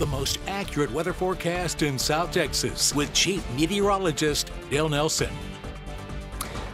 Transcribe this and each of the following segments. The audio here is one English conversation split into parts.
the most accurate weather forecast in South Texas with Chief Meteorologist Dale Nelson.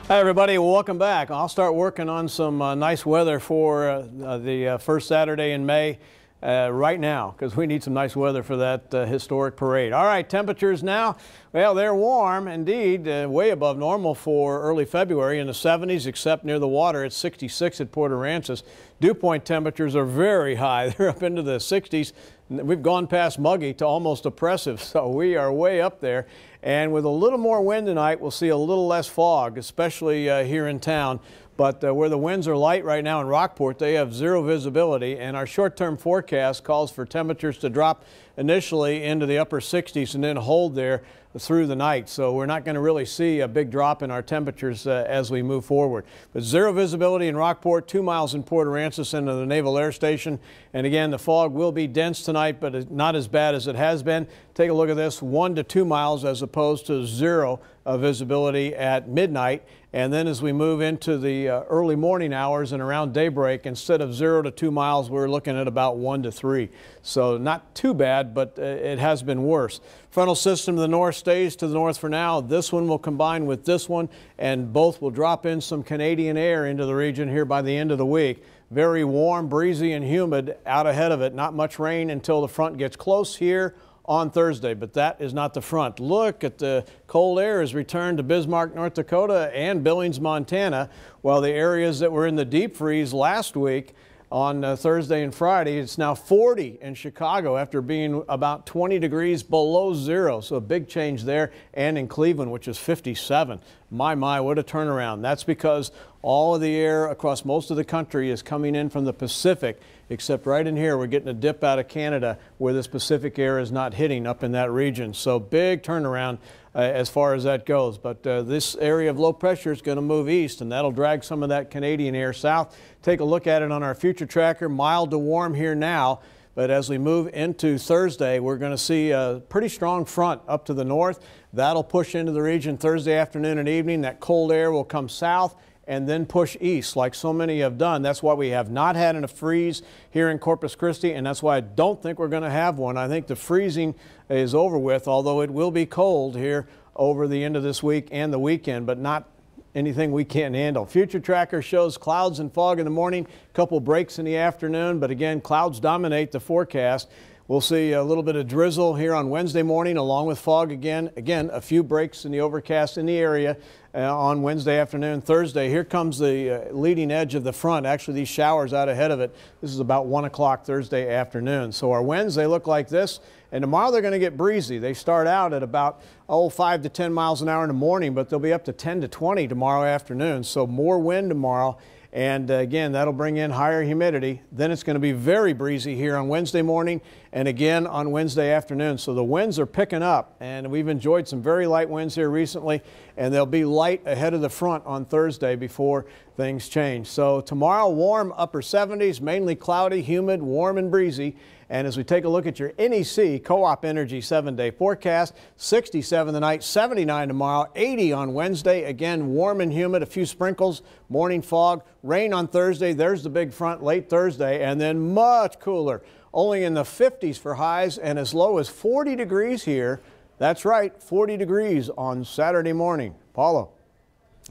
Hi everybody, welcome back. I'll start working on some nice weather for the first Saturday in May right now, because we need some nice weather for that historic parade. All right, temperatures now, well, they're warm indeed, way above normal for early February, in the 70s, except near the water. It's 66 at Port Aransas. Dew point temperatures are very high. They're up into the 60s. We've gone past muggy to almost oppressive, so we are way up there. And with a little more wind tonight, we'll see a little less fog, especially here in town. But where the winds are light right now in Rockport, they have zero visibility, and our short-term forecast calls for temperatures to drop initially into the upper 60s and then hold there through the night. So we're not going to really see a big drop in our temperatures as we move forward. But zero visibility in Rockport, 2 miles in Port Aransas into the Naval Air Station. And again, the fog will be dense tonight, but not as bad as it has been. Take a look at this, 1 to 2 miles as opposed to zero visibility at midnight. And then as we move into the early morning hours and around daybreak, instead of 0 to 2 miles, we're looking at about 1 to 3. So not too bad, but it has been worse. Frontal system to the north stays to the north for now. This one will combine with this one, and both will drop in some Canadian air into the region here by the end of the week. Very warm, breezy, and humid out ahead of it. Not much rain until the front gets close here on Thursday, but that is not the front. Look at the cold air has returned to Bismarck, North Dakota and Billings, Montana, while the areas that were in the deep freeze last week on Thursday and Friday, it's now 40 in Chicago after being about 20 degrees below zero. So a big change there, and in Cleveland, which is 57. My, what a turnaround. That's because all of the air across most of the country is coming in from the Pacific, except right in here we're getting a dip out of Canada where this Pacific air is not hitting up in that region. So big turnaround as far as that goes. But this area of low pressure is going to move east, and that'll drag some of that Canadian air south. Take a look at it on our future tracker. Mild to warm here now. But as we move into Thursday, we're going to see a pretty strong front up to the north. That'll push into the region Thursday afternoon and evening. That cold air will come south and then push east like so many have done. That's why we have not had a freeze here in Corpus Christi, and that's why I don't think we're going to have one. I think the freezing is over with, although it will be cold here over the end of this week and the weekend, but not anything we can't handle. Future tracker shows clouds and fog in the morning, a couple breaks in the afternoon, but again, clouds dominate the forecast. We'll see a little bit of drizzle here on Wednesday morning along with fog again. Again, a few breaks in the overcast in the area on Wednesday afternoon. Thursday, here comes the leading edge of the front. Actually, these showers out ahead of it. This is about 1 o'clock Thursday afternoon. So our winds, they look like this. And tomorrow they're going to get breezy. They start out at about 5 to 10 miles an hour in the morning, but they'll be up to 10 to 20 tomorrow afternoon. So more wind tomorrow. And again, that'll bring in higher humidity. Then it's going to be very breezy here on Wednesday morning and again on Wednesday afternoon. So the winds are picking up, and we've enjoyed some very light winds here recently, and they'll be light ahead of the front on Thursday before things change. So tomorrow, warm upper 70s, mainly cloudy, humid, warm and breezy. And as we take a look at your NEC Co-op Energy 7-day forecast, 67 tonight, 79 tomorrow, 80 on Wednesday. Again, warm and humid, a few sprinkles, morning fog, rain on Thursday. There's the big front late Thursday, and then much cooler, only in the 50s for highs and as low as 40 degrees here. That's right, 40 degrees on Saturday morning. Paulo.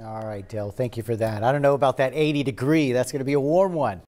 All right, Dale, thank you for that. I don't know about that 80 degree. That's going to be a warm one.